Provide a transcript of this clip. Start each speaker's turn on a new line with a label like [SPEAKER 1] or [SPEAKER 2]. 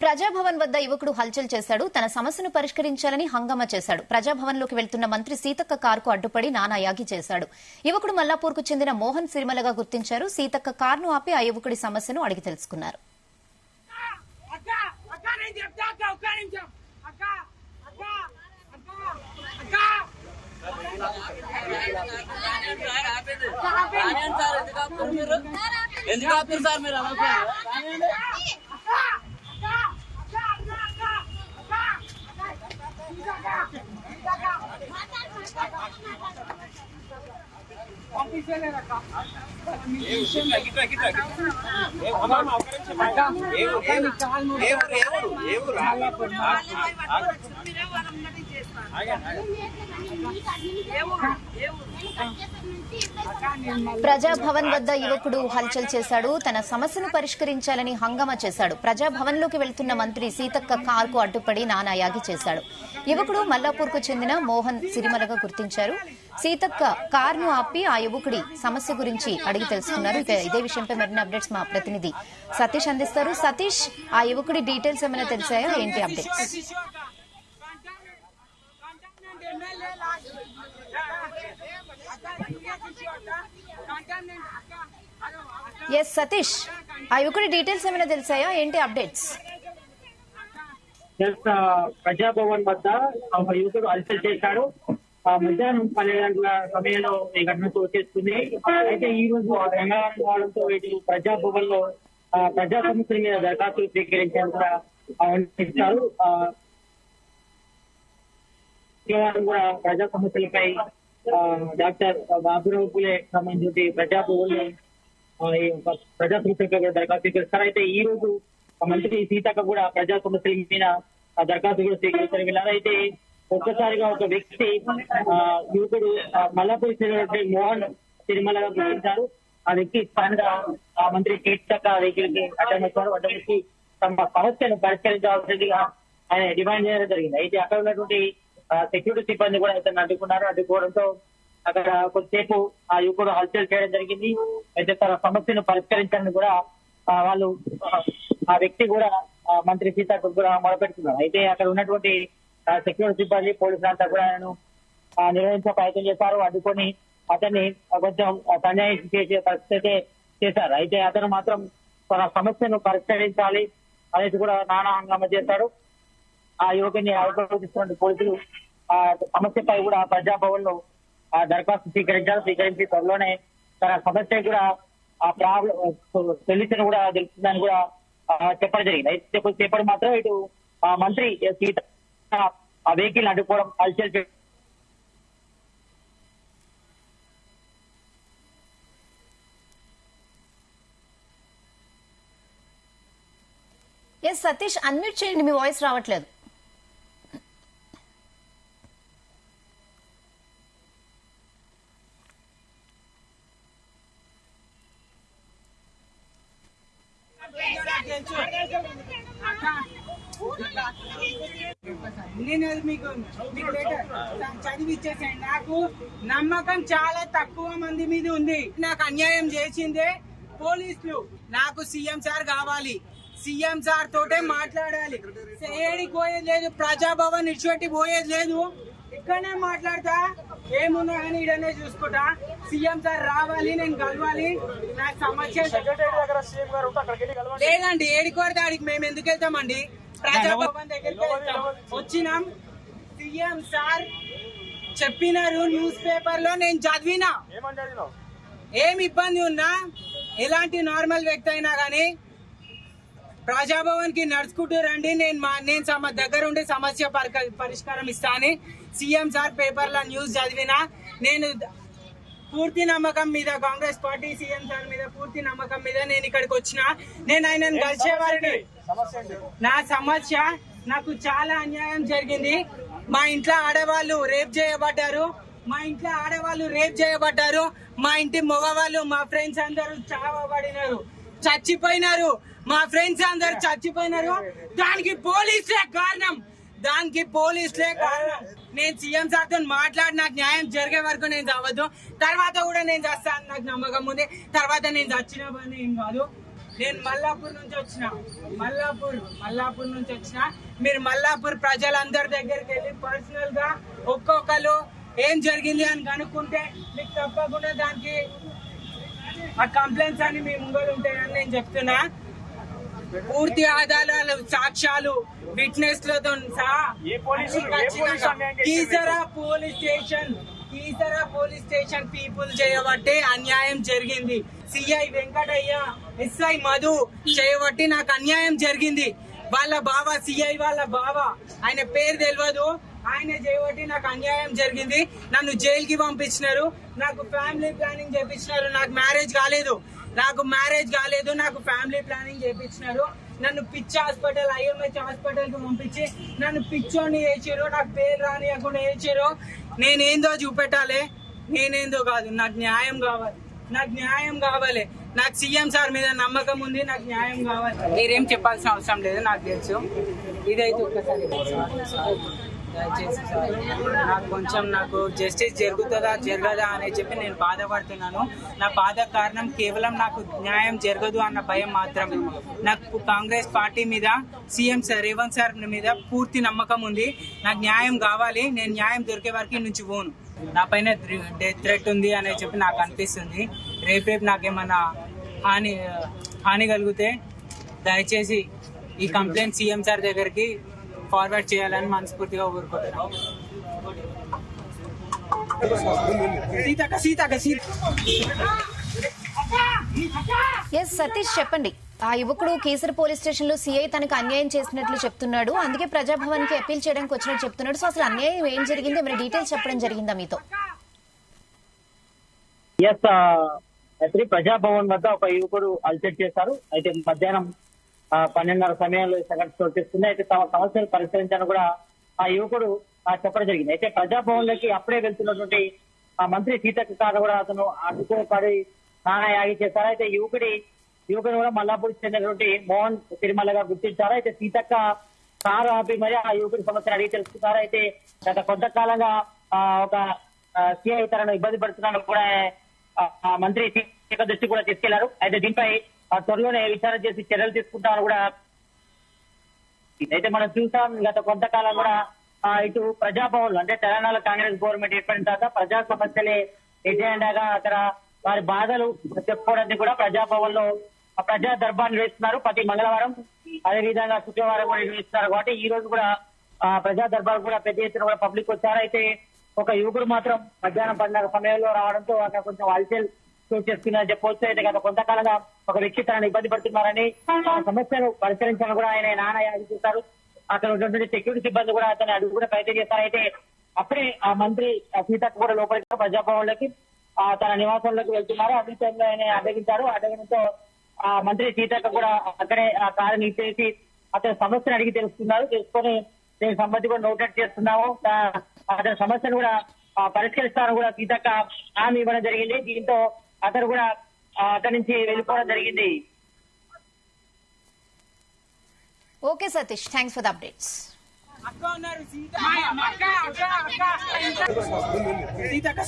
[SPEAKER 1] ప్రజాభవన్ వద్ద యువకుడు హల్చల్ చేశాడు. తన సమస్యను పరిష్కరించాలని హంగామా చేశాడు. ప్రజాభవన్లోకి వెళ్తున్న మంత్రి సీతక్క కారుకు అడ్డుపడి నానాయాగి చేశాడు. యువకుడు మల్లాపూర్కు చెందిన మోహన్ సిరిమలగా గుర్తించారు. సీతక్క కారును ఆపి ఆ యువకుడి సమస్యను అడిగి తెలుసుకున్నారు. ప్రజాభవన్ వద్ద యువకుడు హల్చల్ చేశాడు. తన సమస్యను పరిష్కరించాలని హంగామా చేశాడు. ప్రజాభవన్లోకి వెళ్తున్న మంత్రి సీతక్క కారుకు అడ్డుపడి నానాయాగి చేశాడు. యువకుడు మల్లాపూర్కు చెందిన మోహన్ సిరిమలగా గుర్తించారు. సీతక్క కారును ఆపి ఆ యువకుడి సమస్య గురించి అడిగి తెలుసుకున్నారు. ఇదే విషయంపై మరిన్ని అప్డేట్స్ మా ప్రతినిధి సతీష్ అందిస్తారు. సతీష్, ఆ యువకుడి డీటెయిల్స్ ఏమైనా తెలిసాయా? ఏంటి అప్డేట్స్? ఎస్ సతీష్, ఆ యువకుడి డీటెయిల్స్ ఏమైనా తెలిసాయా? ఏంటి అప్డేట్స్?
[SPEAKER 2] ప్రజాభవన్ వద్ద ఒక యువకుడు హల్చల్ చేశాడు. మధ్యాహ్నం 12 గంటల సమయంలో ఈ ఘటన చోటు చేసుకుంది. అయితే ఈ రోజు రంగారం కావడంతో ఇటు ప్రజాభవన్ లో ప్రజా సమస్యల మీద దరఖాస్తులు స్వీకరించేందుకు ఆహ్వానిస్తారు. కూడా ప్రజా సమస్యలపై డాక్టర్ బాబురావు పూలే సంబంధించి ప్రజాభవన్ లో ప్రజా సమస్యలపై కూడా దరఖాస్తు స్వీకరిస్తారు. అయితే ఈ రోజు మంత్రి సీతక్క కూడా ప్రజా సమస్యల మీద దరఖాస్తు కూడా స్వీకరిస్తారు. వీళ్ళైతే ఒక్కసారిగా ఒక వ్యక్తి యువకుడు మల్లాపూర్ మోహన్ తిరుమలగా గుర్తించారు. ఆ వ్యక్తి స్థానిక మంత్రి సీతక్క వెహికల్కి అడ్డమొచ్చారు. అడ్డమొచ్చి తమ సమస్యను పరిష్కరించాల్సిందిగా ఆయన డిమాండ్ చేయడం జరిగింది. అయితే అక్కడ ఉన్నటువంటి సెక్యూరిటీ సిబ్బంది కూడా ఇతను అడ్డుకున్నారు. అడ్డుకోవడంతో అక్కడ కొద్దిసేపు ఆ యువకుడు హల్చల్ చేయడం జరిగింది. అయితే తన సమస్యను పరిష్కరించాలని కూడా వాళ్ళు ఆ వ్యక్తి కూడా మంత్రి సీతక్క కూడా మొదలుపెడుతున్నారు. అయితే అక్కడ ఉన్నటువంటి సెక్యూరిటీ సిబ్బంది పోలీసులంతా కూడా ఆయనను నిర్వహించే ప్రయత్నం చేశారు. అడ్డుకొని అతన్ని కొంచెం సన్యాయం చేసే పరిస్థితి చేశారు. అయితే అతను మాత్రం తన సమస్యను పరిష్కరించాలి అనేది కూడా నానా హంగామా చేశాడు. ఆ యువకుని ఆరోపిస్తున్న పోలీసులు ఆ సమస్యపై కూడా ప్రజాభవన్ లో దరఖాస్తు స్వీకరించి త్వరలోనే తన సమస్య కూడా ఆ ప్రాబ్లం సొల్యూషన్ కూడా తెలుస్తుందని కూడా చెప్పడం జరిగింది. అయితే కొద్దిసేపటి మాత్రం ఇటు మంత్రి సీత ఆ వెహికల్ అడ్డుకోవడం హల్చల్
[SPEAKER 1] ఎస్ సతీష్, అన్మ్యూట్ చేయండి, మీ వాయిస్ రావట్లేదు.
[SPEAKER 3] నేను మీకు చదివి ఇచ్చేసాను. నాకు నమ్మకం చాలా తక్కువ మంది మీద ఉంది. నాకు అన్యాయం చేసిందే పోలీసులు. నాకు సీఎం సార్ కావాలి. సీఎం సార్ తోటే మాట్లాడాలి. ఏడికి పోయేది లేదు. ప్రజాభవన్ ఇచ్చిపెట్టి పోయేది లేదు. ఇక్కడనే మాట్లాడతా. ఏమున్నా కానీ ఇడనే చూసుకుంటా. సీఎం సార్ రావాలి, నేను కలవాలి. నా సమస్య లేదండి. ఏడికి పడితే ఆడికి మేము ఎందుకు వెళ్తామండి? ప్రజాభవన్ దగ్గరికి వచ్చినాం. సీఎం సార్ చెప్పినారు న్యూస్ పేపర్ లో, నేను చదివినా. ఏం ఇబ్బంది ఉన్నా, ఎలాంటి నార్మల్ వ్యక్తి అయినా గానీ ప్రజాభవన్ కి నడుచుకుంటూ రండి, నేను దగ్గర ఉండే సమస్య పరిష్కారం ఇస్తాను. సీఎం సార్ పేపర్ లో న్యూస్ చదివినా. నేను పూర్తి నమ్మకం మీద, కాంగ్రెస్ పార్టీ సీఎం సార్ మీద పూర్తి నమ్మకం మీద నేను ఇక్కడికి వచ్చిన. నేను ఆయనను కలిసేవారికి నా సమస్య, నాకు చాలా అన్యాయం జరిగింది. మా ఇంట్లో ఆడవాళ్ళు రేప్ చేయబడ్డారు. మా ఇంటి మగవాళ్ళు, మా ఫ్రెండ్స్ అందరూ చావబడినారు, చచ్చిపోయినారు. మా ఫ్రెండ్స్ అందరు చచ్చిపోయినారు. దానికి పోలీసులే కారణం. నేను సీఎం సార్ తో మాట్లాడి నాకు న్యాయం జరిగే వరకు నేను చదవద్దు. తర్వాత కూడా నేను చేస్తాను, నాకు నమ్మకం ఉంది. తర్వాత నేను చచ్చిన పని ఏం కాదు. నేను మల్లాపూర్ నుంచి వచ్చిన, మల్లాపూర్ నుంచి వచ్చిన. మీరు మల్లాపూర్ ప్రజలందరి దగ్గరికి వెళ్ళి పర్సనల్ గా ఒక్కొక్కరు ఏం జరిగింది అని కనుక్కుంటే మీకు తప్పకుండా దానికి ఆ కంప్లైంట్స్ అని మీ ముంగలు ఉంటాయని నేను చెప్తున్నా. పూర్తి ఆధారాలు, సాక్ష్యాలు, విట్నెస్ లతో సహా కీసరా పోలీస్ స్టేషన్ పీపుల్ చేయబట్టి అన్యాయం జరిగింది. సిఐ వెంకటయ్య, ఎస్ఐ మధు చేయబట్టి నాకు అన్యాయం జరిగింది. వాళ్ళ బావ, సిఐ వాళ్ళ బావ, ఆయన పేరు తెలియదు, ఆయన చేయబట్టి నాకు అన్యాయం జరిగింది. నన్ను జైలుకి పంపించినారు, నాకు ఫ్యామిలీ ప్లానింగ్ చేపించినారు. నాకు మ్యారేజ్ కాలేదు, నాకు ఫ్యామిలీ ప్లానింగ్ చేపించినారు. నన్ను పిచ్చి హాస్పిటల్, IMH హాస్పిటల్ కి పంపించి నన్ను పిచ్చోని వేసారు, నాకు పేరు రానియకుండా వేసారు. నేనేందో చూపెట్టాలి, నేనేందో కాదు. నాకు న్యాయం కావాలి. నాకు సీఎం సార్ మీద నమ్మకం ఉంది, నాకు న్యాయం కావాలి. మీరేం చెప్పాల్సిన అవసరం లేదు, నాకు తెలుసు. ఇదైతే ఒక్కసారి దయచేసి నాకు జస్టిస్ జరగదా అని చెప్పి నేను బాధపడుతున్నాను. నా బాధ కారణం కేవలం నాకు న్యాయం జరగదు అన్న భయం మాత్రమే. నాకు కాంగ్రెస్ పార్టీ మీద, సీఎం సార్ రేవంత్ సార్ మీద పూర్తి నమ్మకం ఉంది. నాకు న్యాయం కావాలి. నేను న్యాయం దొరికే వరకు నుంచి పోను. నా పైన డెత్ థ్రెట్ ఉంది అని చెప్పి నాకు అనిపిస్తుంది. రేపు నాకేమన్నా హాని కలిగితే దయచేసి ఈ కంప్లైంట్ సీఎం సార్ దగ్గరికి ఫార్వర్డ్ చేయాలని మనస్ఫూర్తిగా కోరుకుంటున్నాను.
[SPEAKER 1] సతీష్ చెప్పండి. ఆ యువకుడు కీసర పోలీస్ స్టేషన్ లో సిఐ తనకు అన్యాయం చేసినట్లు చెప్తున్నాడు, అందుకే ప్రజాభవన్ కి అప్పీల్ చేయడానికి వచ్చినట్టు చెప్తున్నాడు. సో అసలు అన్యాయం ఏం జరిగింది, ఏమైనా డీటెయిల్స్ చెప్పడం జరిగిందా మీతో?
[SPEAKER 2] ప్రజాభవన్ వద్ద ఒక యువకుడు అల్సెట్ చేశారు. అయితే మధ్యాహ్నం 12:30 సమయంలో సంఘటన చోటు చేసుకుంది. అయితే తమ సమస్యలు పరిష్కరించాలని కూడా ఆ యువకుడు చెప్పడం జరిగింది. అయితే ప్రజాభవన్ లోకి అప్పుడే వెళ్తున్నటువంటి ఆ మంత్రి సీతక్క కారు కూడా అతను అడ్డుకోపడి నానాయాగి చేశారు. అయితే యువకుడు కూడా మల్లాపూర్ చెందినటువంటి మోహన్ తిరుమలగా గుర్తించారు. అయితే సీతక్క కారు ఆపి మరి ఆ యువకుడి సమస్యను అడిగి తెలుసుకున్నారు. అయితే గత కొంతకాలంగా ఒక సిఐ తనను ఇబ్బంది పడుతున్నాను కూడా మంత్రి సీతక్క దృష్టి కూడా తీసుకెళ్లారు. అయితే దీనిపై త్వరలోనే విచారణ చేసి చర్యలు తీసుకుంటామని కూడా అయితే మనం చూసాం. గత కొంతకాలం కూడా ఇటు ప్రజాభవన్ అంటే తెలంగాణ కాంగ్రెస్ గవర్నమెంట్ ఏర్పడిన తర్వాత ప్రజా సమస్యలే ఎజెండాగా అక్కడ వారి బాధలు చెప్పుకోవడానికి కూడా ప్రజాభవన్ లో ప్రజా దర్బార్ నిర్వహిస్తున్నారు. ప్రతి మంగళవారం, అదేవిధంగా శుక్రవారం కూడా నిర్వహిస్తున్నారు. కాబట్టి ఈ రోజు కూడా ప్రజా దర్బార్ కూడా పెద్ద ఎత్తున కూడా పబ్లిక్ వచ్చారు. అయితే ఒక యువకుడు మాత్రం మధ్యాహ్నం 12:30 సమయంలో రావడంతో అక్కడ కొంచెం అల్చల్ చోటు చేసుకున్నారని చెప్పవచ్చు. అయితే గత కొంతకాలంగా ఒక వ్యక్తి తనను ఇబ్బంది పడుతున్నారని సమస్యను పరిష్కరించాలని కూడా ఆయన నానాయాగి చేశారు. అక్కడ ఉన్నటువంటి సెక్యూరిటీ సిబ్బంది కూడా అతను అడుగు కూడా ప్రయత్నం చేశారు. అయితే అప్పుడే ఆ మంత్రి సీతక్క కూడా లోపలికి ప్రజాభవన్లోకి తన నివాసంలోకి వెళ్తున్నారు. అదే టైంలో ఆయన అడగడంతో ఆ మంత్రి సీతక్క కూడా అక్కడే ఆ కారు నిలిపేసి అతని సమస్యను అడిగి తెలుసుకొని దీనికి సంబంధించి కూడా నోటెడ్ చేస్తున్నాము, అతని సమస్యను కూడా పరిష్కరిస్తారని కూడా సీతక్క హామీ ఇవ్వడం జరిగింది. దీంతో అతను కూడా అక్కడి నుంచి వెళ్ళిపోవడం జరిగింది.
[SPEAKER 1] Okay Satish, thanks for the updates.
[SPEAKER 3] Seethakka